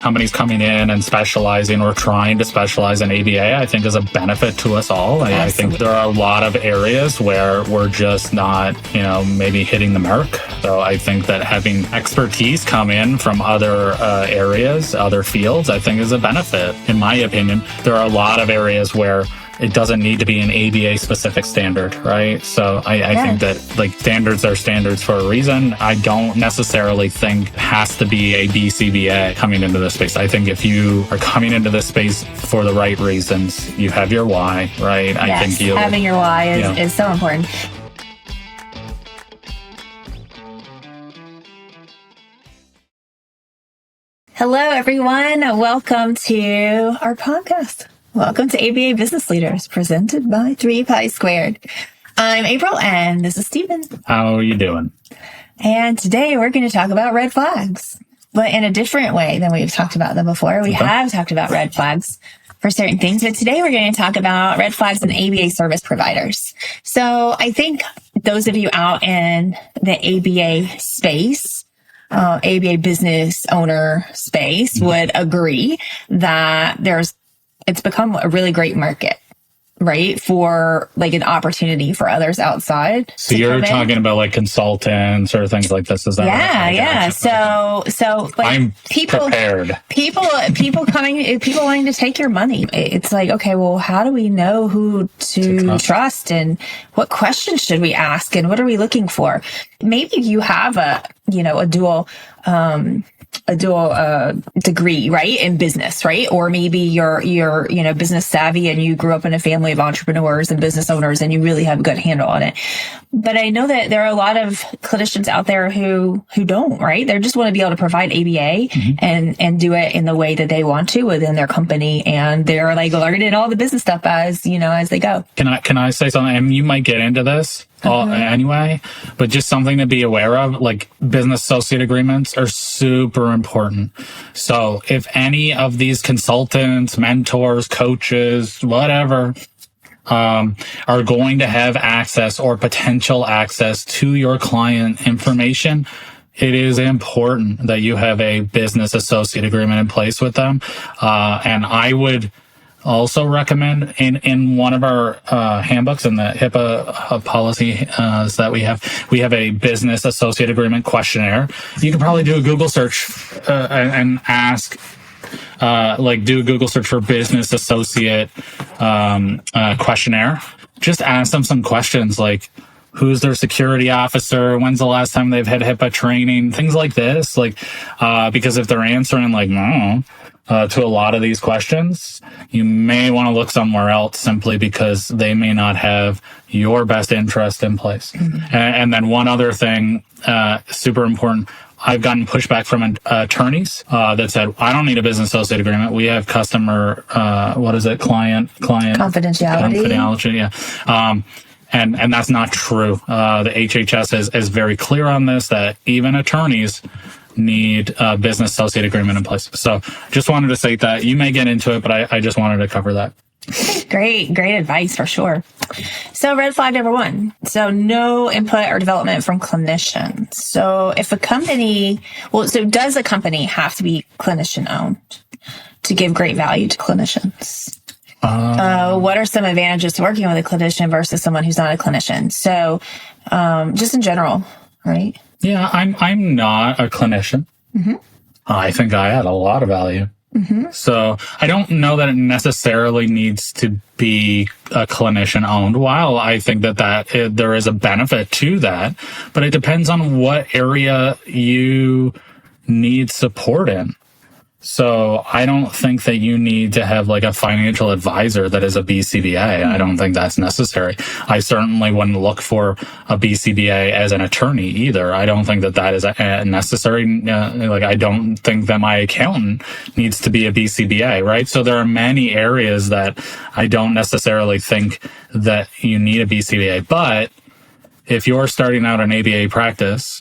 companies coming in and specializing or trying to specialize in ABA, I think is a benefit to us all. I think there are a lot of areas where we're just not, maybe hitting the mark. So I think that having expertise come in from other areas, other fields, I think is a benefit. In my opinion, there are a lot of areas where it doesn't need to be an ABA specific standard, right? So I think that standards are standards for a reason. I don't necessarily think it has to be a BCBA coming into this space. I think if you are coming into this space for the right reasons, you have your why, right? Yes, I think having your why is so important. Hello, everyone. Welcome to our podcast. Welcome to ABA Business Leaders, presented by 3 Pi Squared. I'm April, and this is Stephen. How are you doing? And today we're going to talk about red flags, but in a different way than we've talked about them before. We have talked about red flags for certain things, but today we're going to talk about red flags in ABA service providers. So I think those of you out in the ABA space, ABA business owner space, would agree that it's become a really great market, right? For an opportunity for others outside. So you're talking about consultants or things like this, is that right? Yeah. So I'm people prepared. People wanting to take your money. It's okay, well, how do we know who to trust, and what questions should we ask, and what are we looking for? Maybe you have a dual degree, right, in business, right? Or maybe you're business savvy and you grew up in a family of entrepreneurs and business owners and you really have a good handle on it. But I know that there are a lot of clinicians out there who don't, right? They just want to be able to provide ABA and do it in the way that they want to within their company, and they're learning all the business stuff as they go. Can I say something? And you might get into this anyway, but just something to be aware of, business associate agreements are super important. So if any of these consultants, mentors, coaches, whatever, are going to have access or potential access to your client information, it is important that you have a business associate agreement in place with them. And I would also recommend in one of our handbooks, in the HIPAA policy that we have a business associate agreement questionnaire. You can probably do a Google search and ask, do a Google search for business associate questionnaire. Just ask them some questions like, who's their security officer? When's the last time they've had HIPAA training? Things like this. Because if they're answering no, to a lot of these questions, you may want to look somewhere else simply because they may not have your best interest in place. And then one other thing, super important, I've gotten pushback from attorneys that said, I don't need a business associate agreement. We have customer, client confidentiality. Yeah. And that's not true. The HHS is very clear on this, that even attorneys need a business associate agreement in place. So just wanted to say that. You may get into it, but I just wanted to cover that. Great advice for sure. So red flag number 1. So no input or development from clinicians. So if a company, does a company have to be clinician owned to give great value to clinicians? What are some advantages to working with a clinician versus someone who's not a clinician? So just in general, right? Yeah, I'm not a clinician. I think I add a lot of value. So I don't know that it necessarily needs to be a clinician owned. While I think that there is a benefit to that, but it depends on what area you need support in. So I don't think that you need to have a financial advisor that is a BCBA. I don't think that's necessary. I certainly wouldn't look for a BCBA as an attorney either. I don't think that is necessary. I don't think that my accountant needs to be a BCBA, right? So there are many areas that I don't necessarily think that you need a BCBA. But if you're starting out an ABA practice,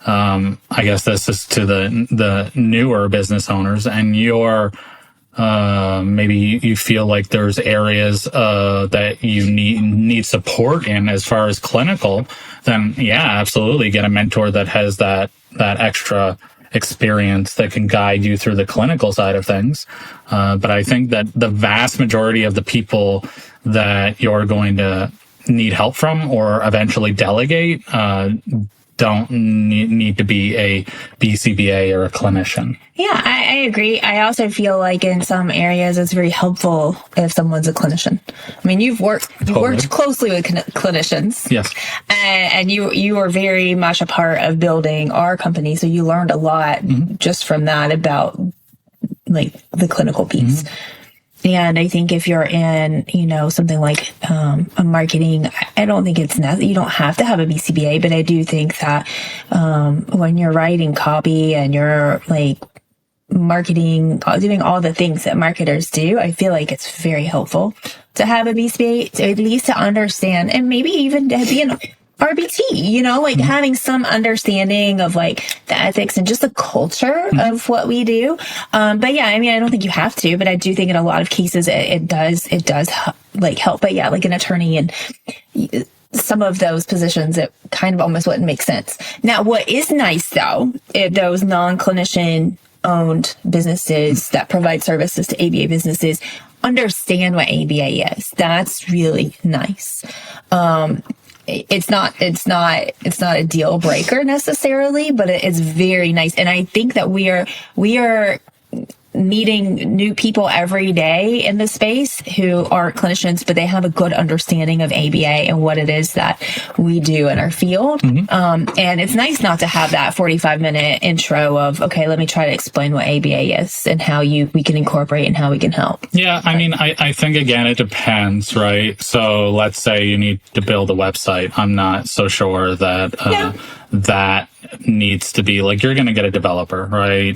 I guess this is to the newer business owners, and you're maybe you feel like there's areas that you need support in as far as clinical, then yeah, absolutely get a mentor that has that extra experience that can guide you through the clinical side of things. But I think that the vast majority of the people that you're going to need help from or eventually delegate don't need to be a BCBA or a clinician. Yeah, I agree. I also feel like in some areas it's very helpful if someone's a clinician. I mean, you've worked closely with clinicians. Yes. And you were very much a part of building our company. So you learned a lot just from that about like the clinical piece. And I think if you're in, something like a marketing, I don't think it's you don't have to have a BCBA, but I do think that when you're writing copy and you're like marketing, doing all the things that marketers do, I feel like it's very helpful to have a BCBA, to at least to understand, and maybe even to be an RBT, like having some understanding of like the ethics and just the culture of what we do. But yeah, I mean, I don't think you have to, but I do think in a lot of cases it does like help. But yeah, like an attorney and some of those positions, it kind of almost wouldn't make sense. Now, what is nice though, if those non-clinician owned businesses that provide services to ABA businesses understand what ABA is. That's really nice. It's not a deal breaker necessarily, but it's very nice. And I think that we are meeting new people every day in the space who aren't clinicians, but they have a good understanding of ABA and what it is that we do in our field. And it's nice not to have that 45-minute intro of, okay, let me try to explain what ABA is and how we can incorporate and how we can help. Yeah, I mean, I think, again, it depends, right? So let's say you need to build a website. I'm not so sure that that needs to be, like, you're going to get a developer, right?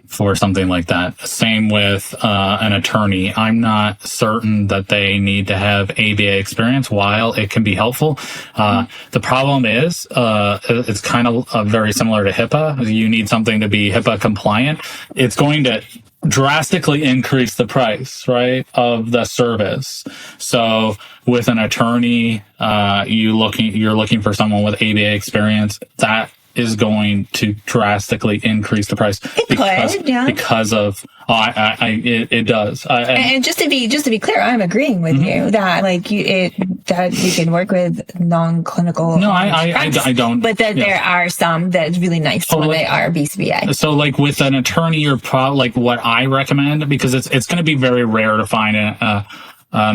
For something like that. Same with an attorney. I'm not certain that they need to have ABA experience. While it can be helpful, the problem is it's kind of very similar to HIPAA. You need something to be HIPAA compliant. It's going to drastically increase the price, right, of the service. So with an attorney, you're looking for someone with ABA experience. That is going to drastically increase the price because of it does. And just to be clear, I'm agreeing with you that that you can work with non-clinical. No, I don't. But that there are some that's really nice when they are BCBA. So like with an attorney, you're like what I recommend, because it's going to be very rare to find an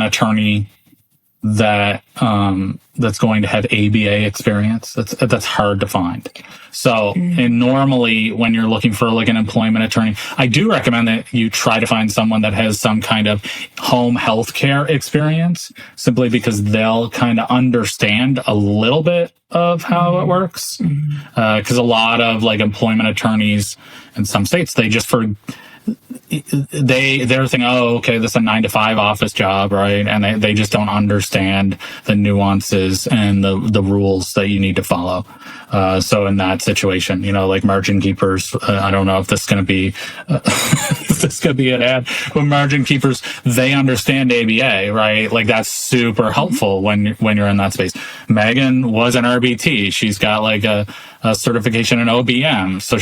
attorney that that's going to have ABA experience. That's hard to find. So, and normally when you're looking for like an employment attorney, I do recommend that you try to find someone that has some kind of home healthcare experience, simply because they'll kind of understand a little bit of how it works. Because a lot of like employment attorneys in some states, they're thinking, oh, okay, this is a 9-to-5 office job, right? And they just don't understand the nuances and the rules that you need to follow. So in that situation, like margin keepers, I don't know if this is going to be, an ad, but margin keepers, they understand ABA, right? Like that's super helpful when you're in that space. Megan was an RBT. She's got like a certification in OBM. So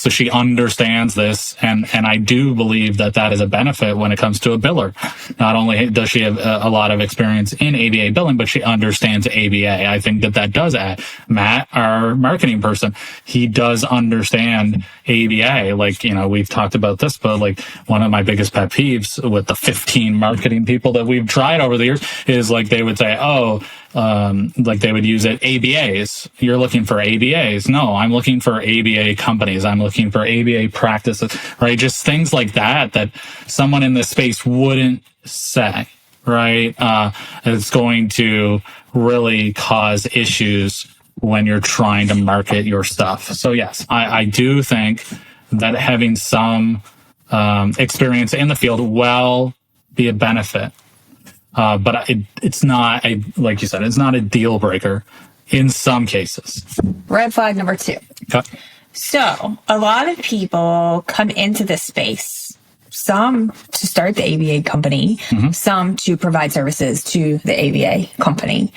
she understands this. And I do believe that is a benefit when it comes to a biller. Not only does she have a lot of experience in ABA billing, but she understands ABA. I think that does add. Matt, our marketing person, he does understand ABA. Like, we've talked about this, but like one of my biggest pet peeves with the 15 marketing people that we've tried over the years is like they would say, like they would use it, ABAs. You're looking for ABAs. No, I'm looking for ABA companies. I'm looking for ABA practices, right? Just things like that someone in this space wouldn't say, right? It's going to really cause issues when you're trying to market your stuff. So yes, I do think that having some experience in the field will be a benefit. But it's not like you said, it's not a deal breaker in some cases. Red flag number 2. Okay. So a lot of people come into this space some to start the ABA company, some to provide services to the ABA company,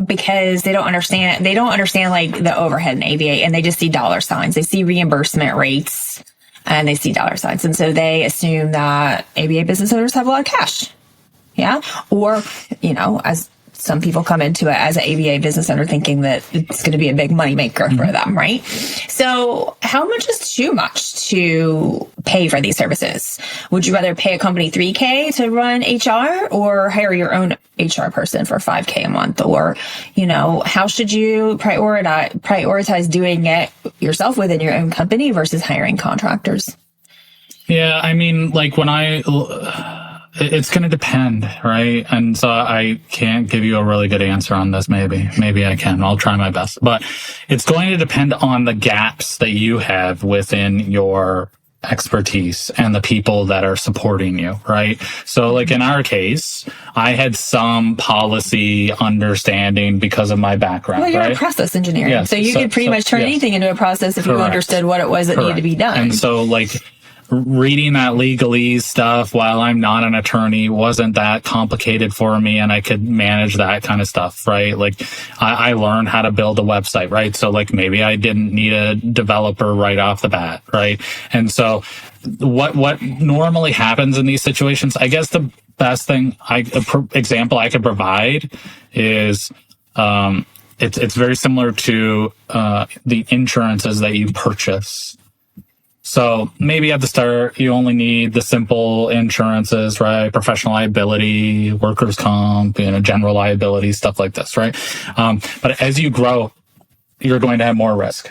because they don't understand like the overhead in ABA, and they just see dollar signs. They see reimbursement rates and they see dollar signs. And so they assume that ABA business owners have a lot of cash. Yeah. Or, as some people come into it as an ABA business owner thinking that it's going to be a big money maker for them, right? So how much is too much to pay for these services? Would you rather pay a company $3K to run HR or hire your own HR person for $5K a month? Or, how should you prioritize doing it yourself within your own company versus hiring contractors? Yeah, I mean, like it's going to depend, right? And so I can't give you a really good answer on this. Maybe I can. I'll try my best. But it's going to depend on the gaps that you have within your expertise and the people that are supporting you, right? So like in our case, I had some policy understanding because of my background. Well, you're right? a process engineer. Yes. So you could pretty much turn anything into a process if you understood what it was that needed to be done. And so like reading that legalese stuff while I'm not an attorney wasn't that complicated for me, and I could manage that kind of stuff, right? Like I learned how to build a website, right? So like maybe I didn't need a developer right off the bat, right? And so what normally happens in these situations, I guess the best example I could provide is it's very similar to the insurances that you purchase. So maybe at the start, you only need the simple insurances, right? Professional liability, workers' comp, general liability, stuff like this, right? But as you grow, you're going to have more risk.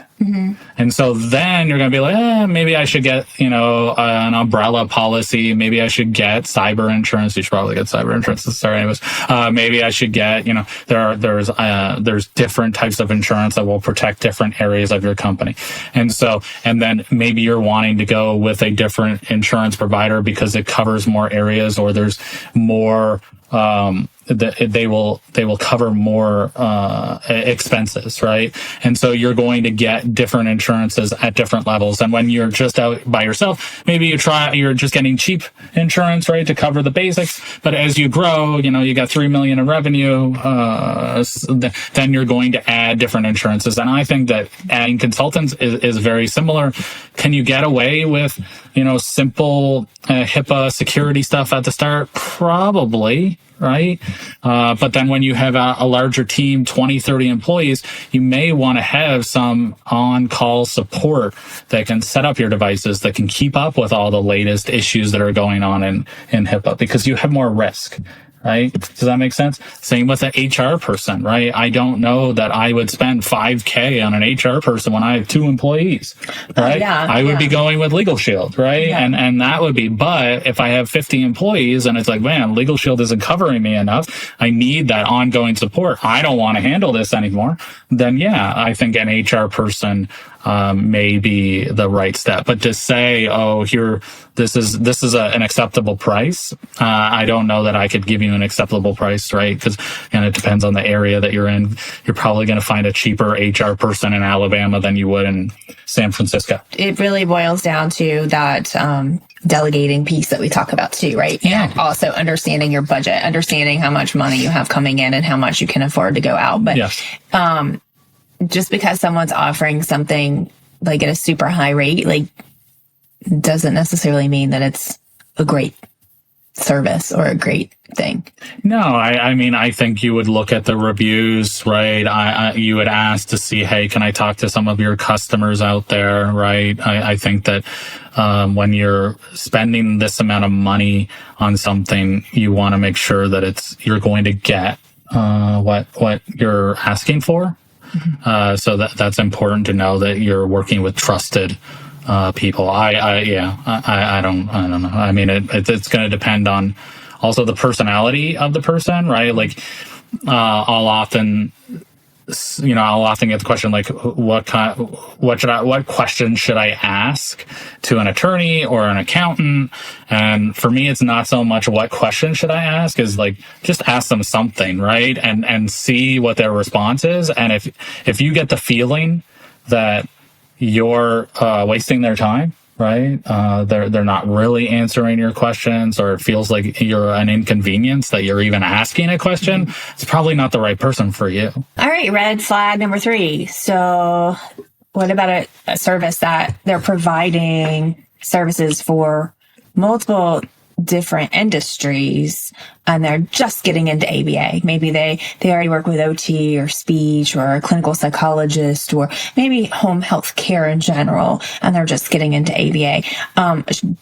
And so then you're going to be like, maybe I should get, an umbrella policy. Maybe I should get cyber insurance. You should probably get cyber insurance to start anyways. Maybe I should get, there's different types of insurance that will protect different areas of your company. And then maybe you're wanting to go with a different insurance provider because it covers more areas, or there's more, they will cover more expenses, right? And so you're going to get different insurances at different levels. And when you're just out by yourself, maybe you're just getting cheap insurance, right, to cover the basics. But as you grow, you got 3 million in revenue, then you're going to add different insurances. And I think that adding consultants is very similar. Can you get away with, simple HIPAA security stuff at the start? Probably. Right. But then when you have a larger team, 20, 30 employees, you may want to have some on-call support that can set up your devices, that can keep up with all the latest issues that are going on in HIPAA, because you have more risk. Right? Does that make sense? Same with an HR person, right? I don't know that I would spend $5K on an HR person when I have 2 employees, right? I would be going with Legal Shield, right? Yeah. And that would be, but if I have 50 employees and it's like, man, Legal Shield isn't covering me enough, I need that ongoing support, I don't want to handle this anymore, then I think an HR person may be the right step. But to say, this is an acceptable price, I don't know that I could give you an acceptable price, right? Because it depends on the area that you're in. You're probably going to find a cheaper HR person in Alabama than you would in San Francisco. It really boils down to that delegating piece that we talk about too, right? Yeah. And also understanding your budget, understanding how much money you have coming in and how much you can afford to go out. But just because someone's offering something like at a super high rate, like, doesn't necessarily mean that it's a great service or a great thing. No, I mean, I think you would look at the reviews, right? You would ask to see, hey, can I talk to some of your customers out there, right? I think that when you're spending this amount of money on something, you want to make sure that you're going to get what you're asking for. So that's important to know, that you're working with trusted people. I don't know. I mean, it's going to depend on also the personality of the person, right? Like, I'll often get the question, like, what question should I ask to an attorney or an accountant? And for me, it's not so much what question should I ask, is like, just ask them something, right? And see what their response is. And if you get the feeling that you're wasting their time, right? They're not really answering your questions, or it feels like you're an inconvenience that you're even asking a question. It's probably not the right person for you. All right, red flag number 3. So what about a service that they're providing services for multiple different industries and they're just getting into ABA? Maybe they already work with OT or speech or a clinical psychologist or maybe home health care in general, and they're just getting into ABA.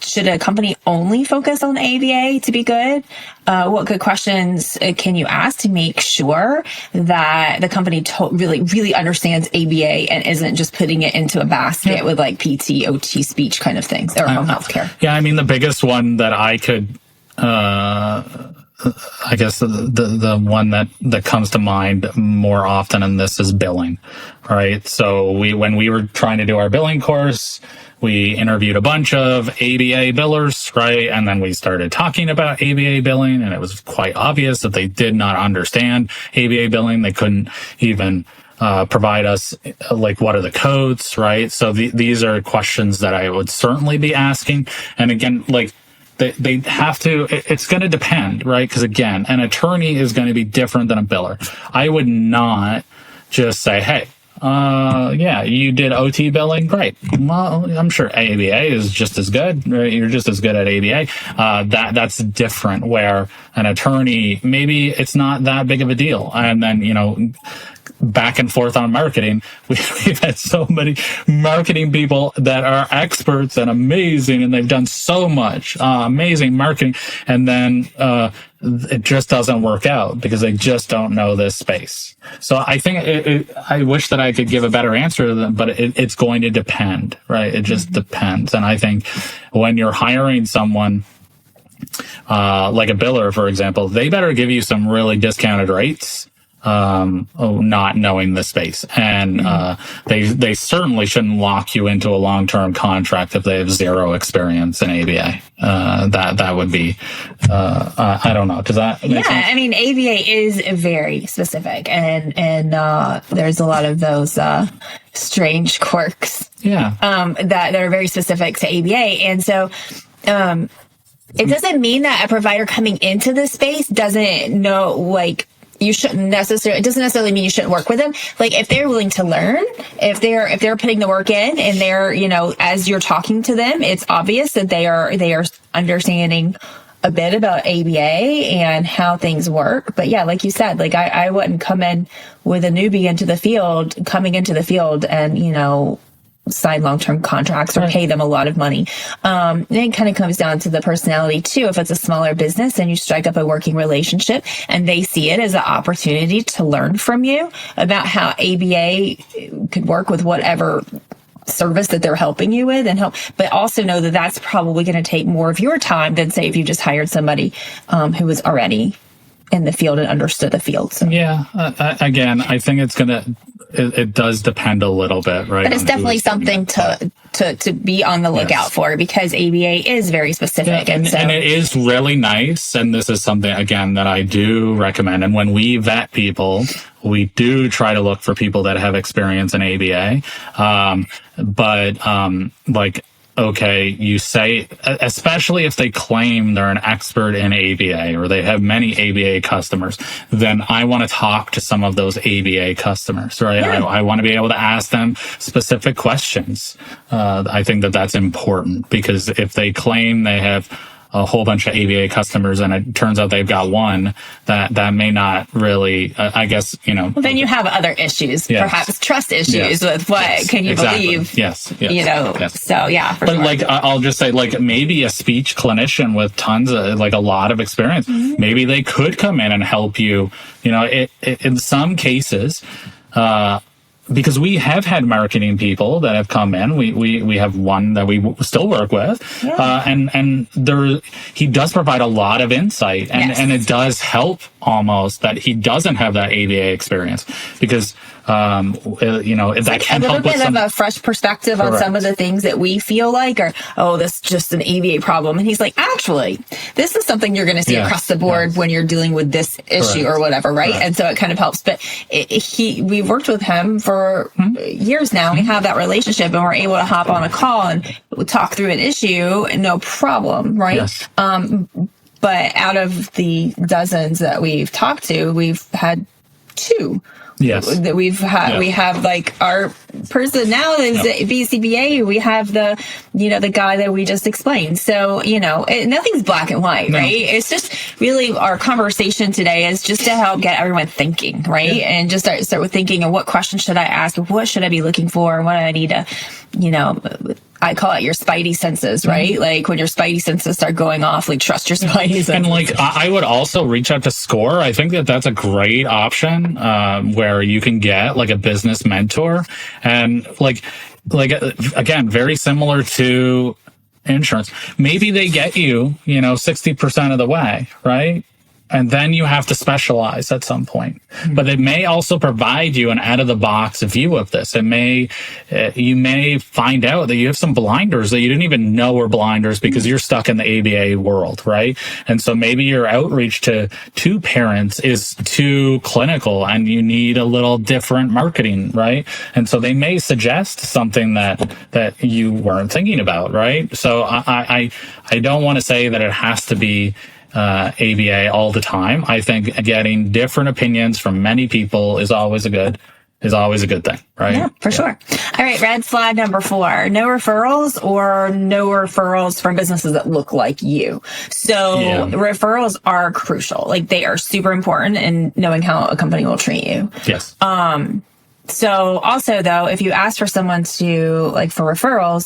Should a company only focus on ABA to be good? What good questions can you ask to make sure that the company really understands ABA and isn't just putting it into a basket with like PT, OT, speech kind of things, or home health care? Yeah, I mean, the biggest one that I could, I guess the one that comes to mind more often in this is billing, right? So when we were trying to do our billing course, we interviewed a bunch of ABA billers, right? And then we started talking about ABA billing, and it was quite obvious that they did not understand ABA billing. They couldn't even provide us, like, what are the codes, right? So these are questions that I would certainly be asking. And again, like, they have to, it's going to depend, right? Because again, an attorney is going to be different than a biller. I would not just say, hey, yeah, you did OT billing. Great. Well, I'm sure ABA is just as good. Right? You're just as good at ABA. That's different, where an attorney, maybe it's not that big of a deal. And then, back and forth on marketing. We've had so many marketing people that are experts and amazing, and they've done so much amazing marketing, and then it just doesn't work out because they just don't know this space. So I think I wish that I could give a better answer to them, but it's going to depend, right? It just depends. And I think when you're hiring someone like a biller, for example, they better give you some really discounted rates, not knowing the space. And they certainly shouldn't lock you into a long-term contract if they have zero experience in ABA. That would be, I don't know. Does that make sense? I mean, ABA is very specific, and there's a lot of those strange quirks that are very specific to ABA. And so it doesn't mean that a provider coming into this space doesn't know, like, you shouldn't necessarily, it doesn't necessarily mean you shouldn't work with them. Like, if they're willing to learn, if they're putting the work in, and they're, as you're talking to them, it's obvious that they are understanding a bit about ABA and how things work. But yeah, like you said, like I wouldn't come in with a newbie coming into the field and, sign long-term contracts or pay them a lot of money. And it kind of comes down to the personality too. If it's a smaller business and you strike up a working relationship and they see it as an opportunity to learn from you about how ABA could work with whatever service that they're helping you with, but also know that that's probably going to take more of your time than, say, if you just hired somebody who was already in the field and understood the field. So. Yeah. Again, I think it does depend a little bit, right? But it's definitely something to be on the lookout for, because ABA is very specific. Yeah, and it is really nice. And this is something, again, that I do recommend. And when we vet people, we do try to look for people that have experience in ABA. Okay, you say, especially if they claim they're an expert in ABA or they have many ABA customers, then I want to talk to some of those ABA customers, right? Yeah. I want to be able to ask them specific questions. I think that's important, because if they claim they have a whole bunch of ABA customers and it turns out they've got one, that may not really, I guess, Well, then you have other issues, perhaps trust issues with what can you believe? Yes. So yeah. But sure. I'll just say, maybe a speech clinician with tons of, a lot of experience, maybe they could come in and help you, in some cases, because we have had marketing people that have come in. We have one that we still work with, and he does provide a lot of insight, and it does help almost that he doesn't have that ABA experience, because that can help with a little bit of a fresh perspective on some of the things that we feel like are, oh, this is just an ABA problem. And he's like, actually, this is something you're going to see across the board when you're dealing with this issue or whatever, right? And so it kind of helps. But we've worked with him for years now. We have that relationship, and we're able to hop on a call and talk through an issue, no problem, right? Yes. But out of the dozens that we've talked to, we've had 2. Yes. That we have like our person now is BCBA. We have the guy that we just explained. So, nothing's black and white, right? It's just really our conversation today is just to help get everyone thinking, right? Yeah. And just start with thinking of what questions should I ask? What should I be looking for? What do I need to, I call it your spidey senses, right? Like when your spidey senses start going off, like trust your spidey senses. And like I would also reach out to SCORE. I think that's a great option where you can get like a business mentor, and like again, very similar to insurance. Maybe they get you, 60% of the way, right? And then you have to specialize at some point. But it may also provide you an out-of-the-box view of this. You may find out that you have some blinders that you didn't even know were blinders because you're stuck in the ABA world, right? And so maybe your outreach to parents is too clinical and you need a little different marketing, right? And so they may suggest something that you weren't thinking about, right? So I don't want to say that it has to be ABA all the time. I think getting different opinions from many people is always a good thing, right? Yeah, for sure. All right, red flag number 4, no referrals or no referrals from businesses that look like you. So referrals are crucial. Like they are super important in knowing how a company will treat you. Yes. So also though, if you ask for someone to for referrals,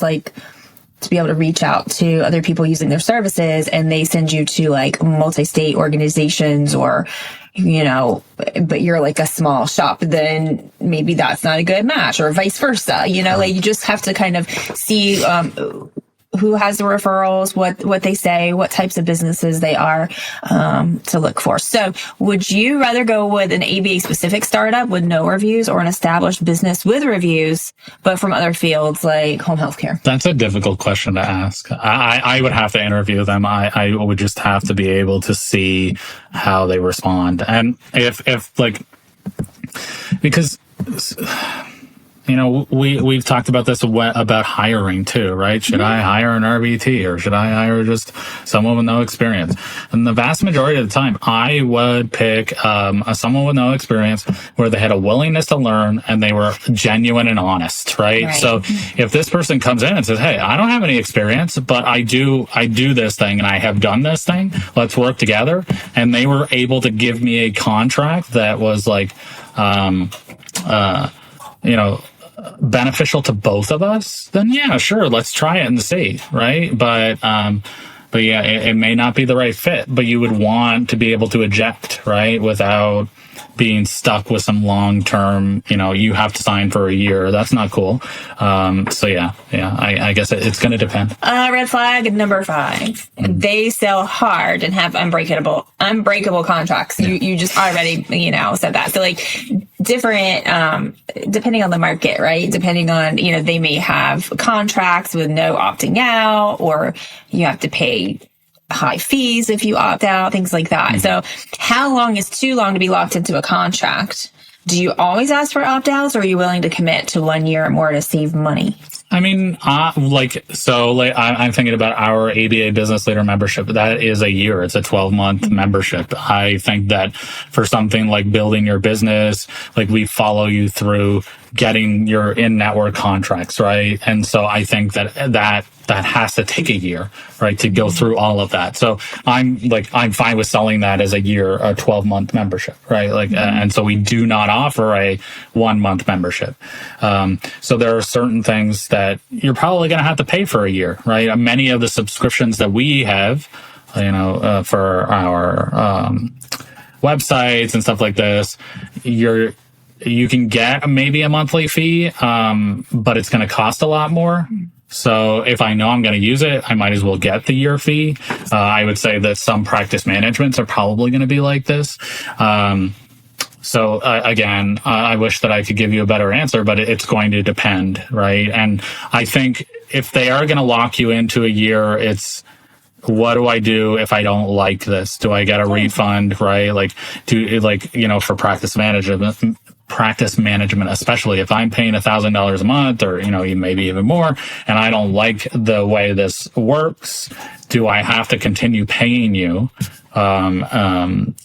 to be able to reach out to other people using their services and they send you to multi-state organizations or, but you're like a small shop, then maybe that's not a good match or vice versa. You just have to kind of see, who has the referrals, what they say, what types of businesses they are, to look for. So would you rather go with an ABA specific startup with no reviews or an established business with reviews, but from other fields like home healthcare? That's a difficult question to ask. I would have to interview them. I would just have to be able to see how they respond. And because we've talked about this about hiring too, right? Should I hire an RBT or should I hire just someone with no experience? And the vast majority of the time, I would pick someone with no experience where they had a willingness to learn and they were genuine and honest, right? So if this person comes in and says, "Hey, I don't have any experience, but I do this thing and I have done this thing. Let's work together," and they were able to give me a contract that was beneficial to both of us, then yeah, sure, let's try it and see, right? But yeah, it may not be the right fit, but you would want to be able to eject, right? Without being stuck with some long-term, you have to sign for a year. That's not cool. So yeah, I guess it's going to depend. Red flag number 5. They sell hard and have unbreakable contracts. You just already, said that. So different, depending on the market, right? Depending on, they may have contracts with no opting out, or you have to pay high fees if you opt out, things like that. So how long is too long to be locked into a contract? Do you always ask for opt-outs, or are you willing to commit to 1 year or more to save money? I mean, I'm thinking about our ABA Business Leader membership. That is a year. It's a 12-month membership. I think that for something like building your business, we follow you through getting your in-network contracts, right? And so I think that has to take a year, right, to go through all of that. So I'm fine with selling that as a 12-month membership, right? And so we do not offer a 1-month membership. So there are certain things that you're probably going to have to pay for a year, right? Many of the subscriptions that we have, for our websites and stuff like this, you can get maybe a monthly fee, but it's going to cost a lot more. So if I know I'm going to use it, I might as well get the year fee. I would say that some practice managements are probably going to be like this. So again, I wish that I could give you a better answer, but it's going to depend, right? And I think if they are going to lock you into a year, it's, what do I do if I don't like this? Do I get a refund, right? Like, for practice management, especially if I'm paying $1,000 a month or, maybe even more, and I don't like the way this works, do I have to continue paying you, and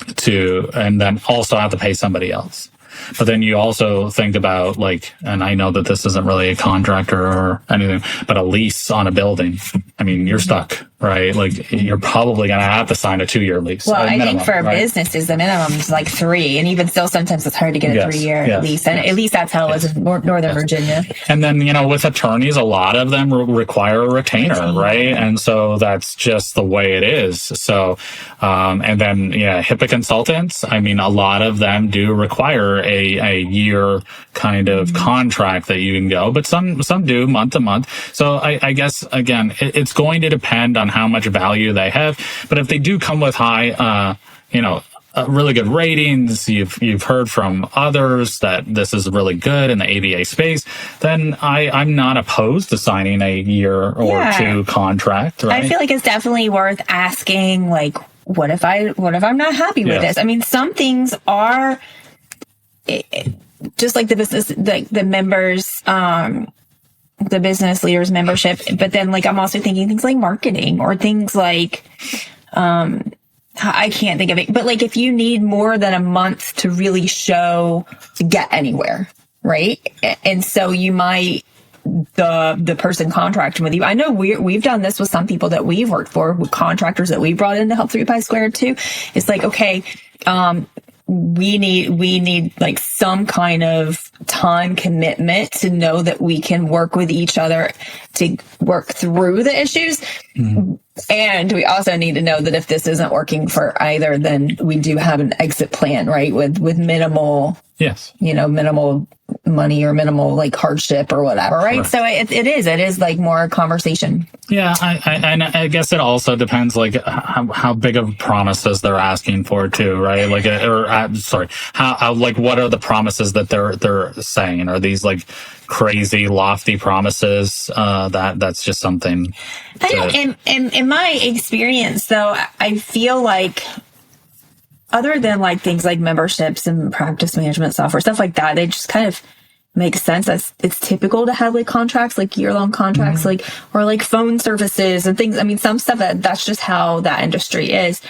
then also have to pay somebody else? But then you also think about and I know that this isn't really a contractor or anything, but a lease on a building. I mean, you're stuck, right? Like, you're probably going to have to sign a 2-year lease. Well, I think for businesses, the minimum is 3. And even still, sometimes it's hard to get a 3-year lease. And at least that's how it was in Northern Virginia. And then, with attorneys, a lot of them require a retainer, right? And so that's just the way it is. So, and then, HIPAA consultants, I mean, a lot of them do require a year kind of contract that you can go, but some do month to month. So I guess, again, it's going to depend on how much value they have. But if they do come with high, really good ratings, you've heard from others that this is really good in the ABA space, then I'm not opposed to signing a year or 2 contract. Right? I feel like it's definitely worth asking, what if I'm not happy with this? I mean, some things are just like the business, the members, the business leaders membership. But then I'm also thinking things like marketing or things like, I can't think of it, but if you need more than a month to really show to get anywhere, right? And so you might, the person contracting with you. I know we've done this with some people that we've worked for, with contractors that we brought in to help 3 Pi Squared too. It's okay, we need some kind of time commitment to know that we can work with each other to work through the issues. Mm-hmm. And we also need to know that if this isn't working for either, then we do have an exit plan, right? With minimal, minimal money or minimal hardship or whatever, right? Correct. So it is more more conversation. I guess it also depends how big of promises they're asking for too, right? How what are the promises that they're saying? Are these crazy lofty promises that's just something in my experience though, I feel other than things like memberships and practice management software, stuff like that, they just kind of make sense. It's typical to have contracts, year-long contracts, or phone services and things. I mean, some stuff that's just how that industry is.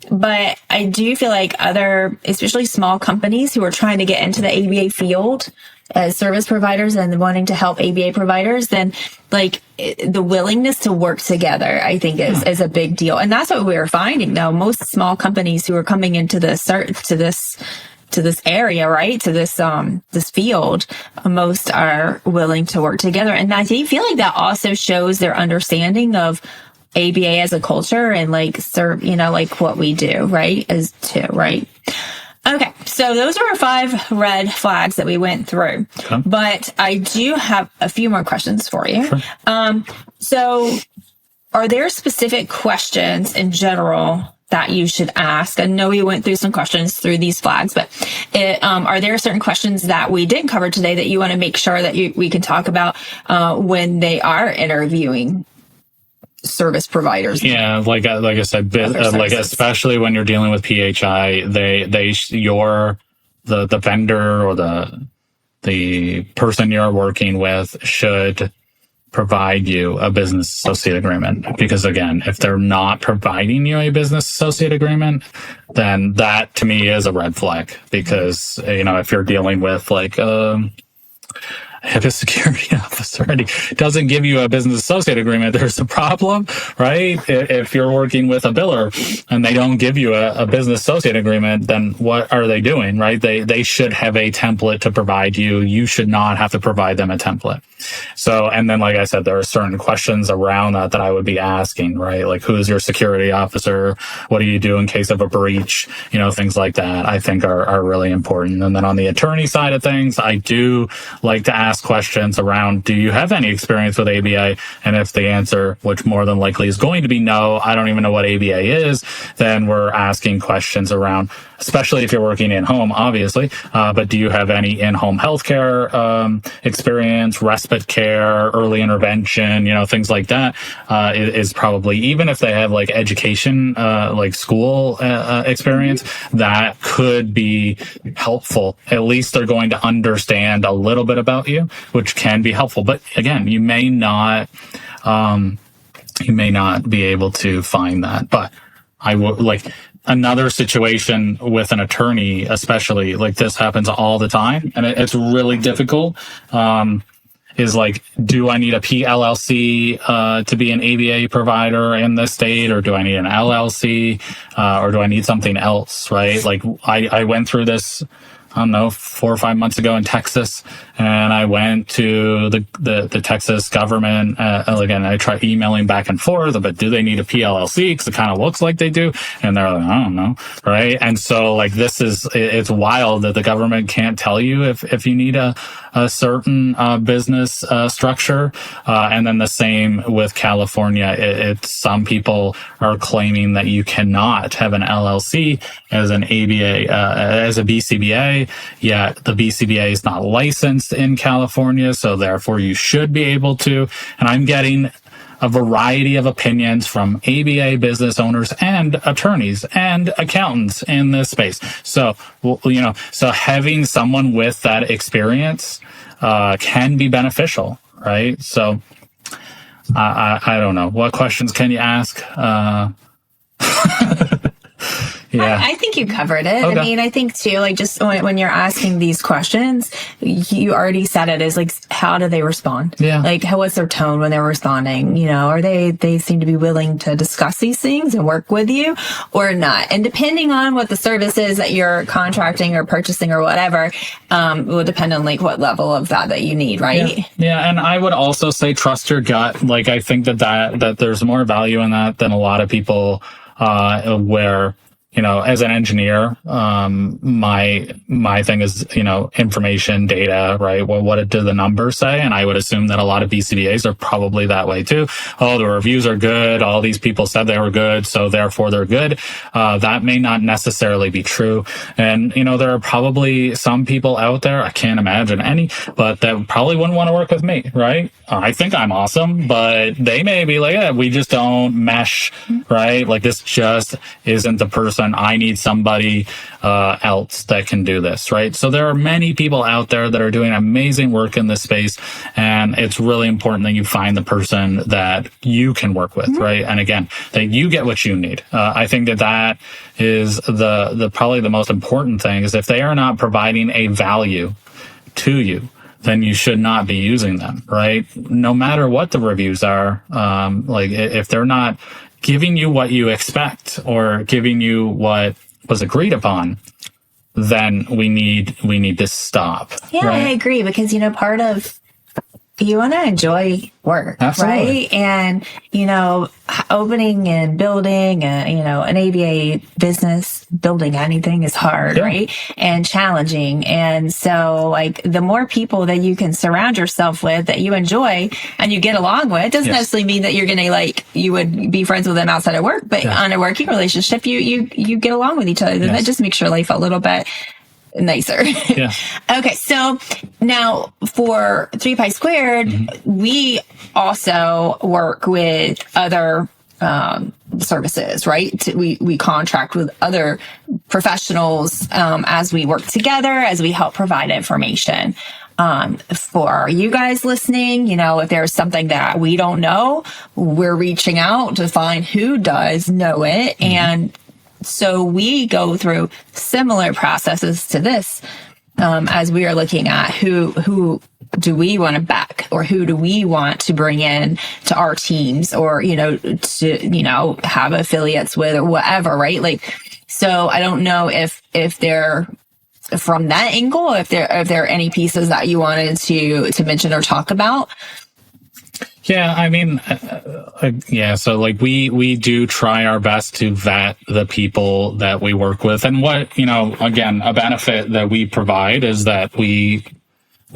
But I do feel other, especially small companies who are trying to get into the ABA field as service providers and wanting to help ABA providers, then the willingness to work together, I think is a big deal. And that's what we're finding though. Most small companies who are coming into this area, right? To this field, most are willing to work together. And I feel that also shows their understanding of ABA as a culture and what we do, right? Right? Okay. So those are our 5 red flags that we went through, okay. But I do have a few more questions for you. Sure. So are there specific questions in general that you should ask? I know we went through some questions through these flags, but are there certain questions that we didn't cover today that you want to make sure that we can talk about when they are interviewing service providers? Yeah, like I said, especially when you're dealing with PHI, the vendor or the person you're working with should provide you a business associate agreement. Because again, if they're not providing you a business associate agreement, then that to me is a red flag. Because if you're dealing with if a security officer and he doesn't give you a business associate agreement, there's a problem, right? If you're working with a biller and they don't give you a business associate agreement, then what are they doing, right? They should have a template to provide you. You should not have to provide them a template. So, and then, like I said, there are certain questions around that I would be asking, right? Who's your security officer? What do you do in case of a breach? Things like that I think are really important. And then on the attorney side of things, I do like to ask questions around, do you have any experience with ABA? And if the answer, which more than likely is going to be no, I don't even know what ABA is, then we're asking questions around, especially if you're working in home, obviously. But do you have any in-home healthcare experience, respite care, early intervention, things like that? Is probably, even if they have like education, like school experience, that could be helpful. At least they're going to understand a little bit about you, which can be helpful. But again, you may not be able to find that. But I would like another situation with an attorney, especially, like this happens all the time, and it's really difficult. Is like, do I need a PLLC to be an ABA provider in this state, or do I need an LLC, or do I need something else? Right? Like I went through this, I don't know, 4 or 5 months ago in Texas, and I went to the Texas government. Again, I tried emailing back and forth, but do they need a PLLC? Because it kind of looks like they do, and they're like, I don't know, right? And so, like, it's wild that the government can't tell you if you need a certain business structure. And then the same with California. It's some people are claiming that you cannot have an LLC as an ABA, as a BCBA. Yet the BCBA is not licensed in California, so therefore you should be able to. And I'm getting a variety of opinions from ABA business owners and attorneys and accountants in this space. So, so having someone with that experience can be beneficial, right? So I don't know. What questions can you ask? Yeah. I think you covered it. Okay. I mean, I think too, like, just when you're asking these questions, you already said it is like, how do they respond? Yeah. Like, what's their tone when they're responding? Are they seem to be willing to discuss these things and work with you or not? And depending on what the service is that you're contracting or purchasing or whatever, will depend on like what level of that you need, right? Yeah. And I would also say trust your gut. Like, I think that there's more value in that than a lot of people, where, as an engineer, my thing is, information, data, right? Well, what do the numbers say? And I would assume that a lot of BCBAs are probably that way too. Oh, the reviews are good. All these people said they were good, so therefore they're good. That may not necessarily be true. And, there are probably some people out there, I can't imagine any, but that probably wouldn't want to work with me, right? I think I'm awesome, but they may be like, yeah, we just don't mesh, right? Like, this just isn't the person. I need somebody else that can do this, right? So there are many people out there that are doing amazing work in this space, and it's really important that you find the person that you can work with, right? And again, that you get what you need. I think that is the probably the most important thing, is if they are not providing a value to you, then you should not be using them, right? No matter what the reviews are, like, if they're not giving you what you expect or giving you what was agreed upon, then we need to stop. Yeah, right? I agree, because, part of, you want to enjoy work, Absolutely. right? And, opening and building, an ABA business, building anything is hard, right? And challenging. And so, like, the more people that you can surround yourself with that you enjoy and you get along with, doesn't necessarily mean that you're going to, you would be friends with them outside of work, but on a working relationship, you get along with each other. Then that just makes your life a little bit nicer. Yeah. Okay. So now for 3 Pi Squared, we also work with other services, right? We contract with other professionals as we work together, as we help provide information. For you guys listening, if there's something that we don't know, we're reaching out to find who does know it. And so we go through similar processes to this, as we are looking at who do we want to back, or who do we want to bring in to our teams, or, to, have affiliates with, or whatever, right? Like, so I don't know if they're from that angle, if there are any pieces that you wanted to mention or talk about. Yeah, I mean, so like we do try our best to vet the people that we work with. And what, again, a benefit that we provide is that we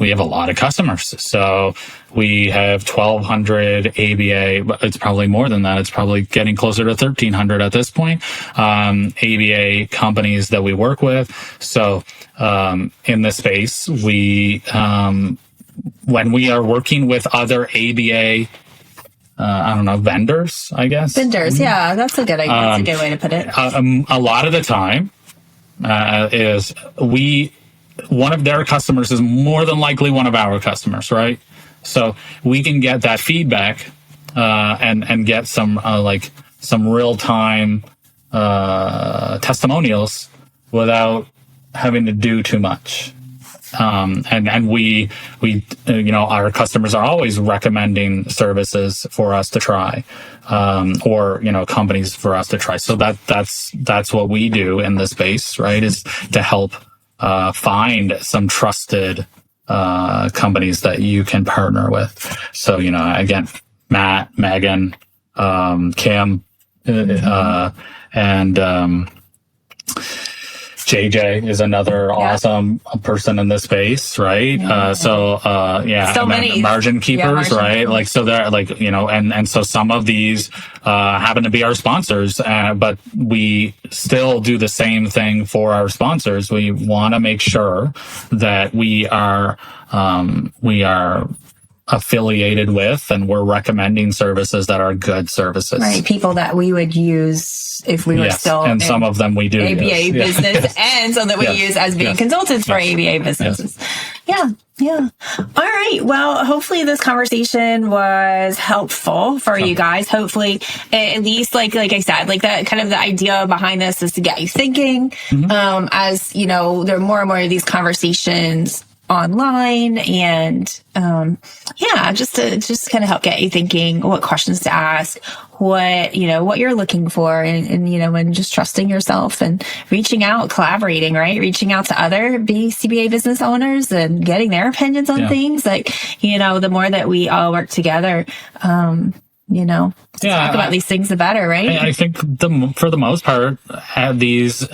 we have a lot of customers. So we have 1,200 ABA, but it's probably more than that. It's probably getting closer to 1,300 at this point, ABA companies that we work with. So in this space, we when we are working with other ABA, vendors, I guess. Vendors, yeah, that's a good idea. That's a good way to put it. A lot of the time is one of their customers is more than likely one of our customers, right? So we can get that feedback and get some real time testimonials without having to do too much. And we our customers are always recommending services for us to try, or companies for us to try. So that's what we do in this space, right? Is to help find some trusted companies that you can partner with. So again, Matt, Megan, Kim, and JJ is another awesome person in this space, right? So many margin keepers, right? Like, so they're and so some of these happen to be our sponsors, but we still do the same thing for our sponsors. We want to make sure that we are affiliated with, and we're recommending services that are good services. Right. People that we would use if we were still and some of them we do ABA business and some that we use as being consultants for ABA businesses. Yeah. All right. Well, hopefully this conversation was helpful for you guys. Hopefully, at least like I said, like that kind of the idea behind this is to get you thinking, as there are more and more of these conversations online, and just to kind of help get you thinking what questions to ask, what you're looking for, and just trusting yourself and reaching out, collaborating, right? Reaching out to other CBA business owners and getting their opinions on things. Like, the more that we all work together, talk about these things, the better, right? I think for the most part, these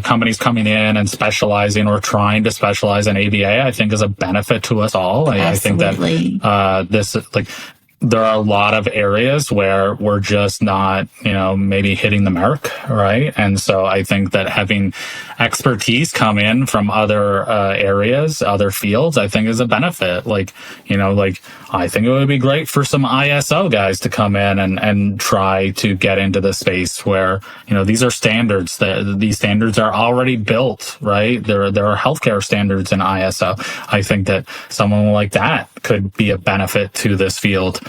companies coming in and specializing or trying to specialize in ABA, I think is a benefit to us all. I think that there are a lot of areas where we're just not, maybe hitting the mark, right? And so I think that having expertise come in from other areas, other fields, I think is a benefit. I think it would be great for some ISO guys to come in and try to get into the space where, these are standards, these standards are already built, right? There are healthcare standards in ISO. I think that someone like that could be a benefit to this field,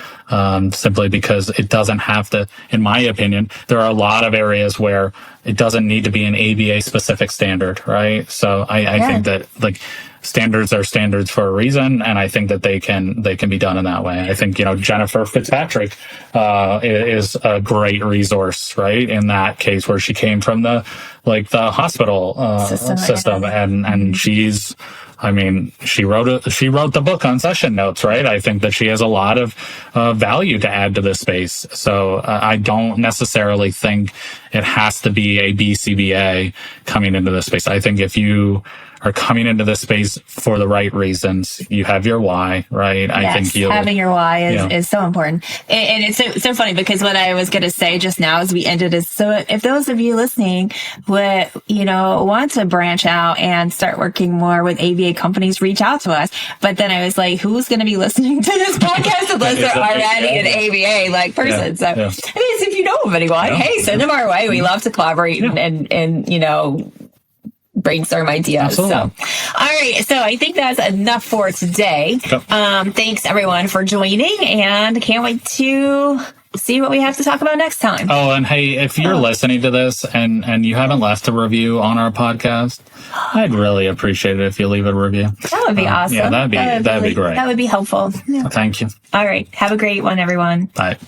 simply because it doesn't have to, in my opinion, there are a lot of areas where it doesn't need to be an ABA specific standard, right? So I think that standards are standards for a reason, and I think that they can be done in that way. I think Jennifer Fitzpatrick is a great resource, right? In that case, where she came from the hospital system, and she's. She wrote the book on session notes, right? I think that she has a lot of value to add to this space. So I don't necessarily think it has to be a BCBA coming into this space. I think if you are coming into this space for the right reasons, you have your why, right? Yes, I think having your why is so important. And it's so funny, because what I was going to say just now as we ended is, so if those of you listening would, want to branch out and start working more with ABA companies, reach out to us. But then I was like, who's going to be listening to this podcast unless they're already an ABA person? So if you know of anyone, hey, send them our way. We love to collaborate and brainstorm ideas. Absolutely. So, all right. So I think that's enough for today. Thanks everyone for joining, and can't wait to see what we have to talk about next time. Oh, and hey, if you're listening to this and you haven't left a review on our podcast, I'd really appreciate it if you leave a review. That would be awesome. Yeah, that'd be great. That would be helpful. Yeah. Thank you. All right. Have a great one, everyone. Bye.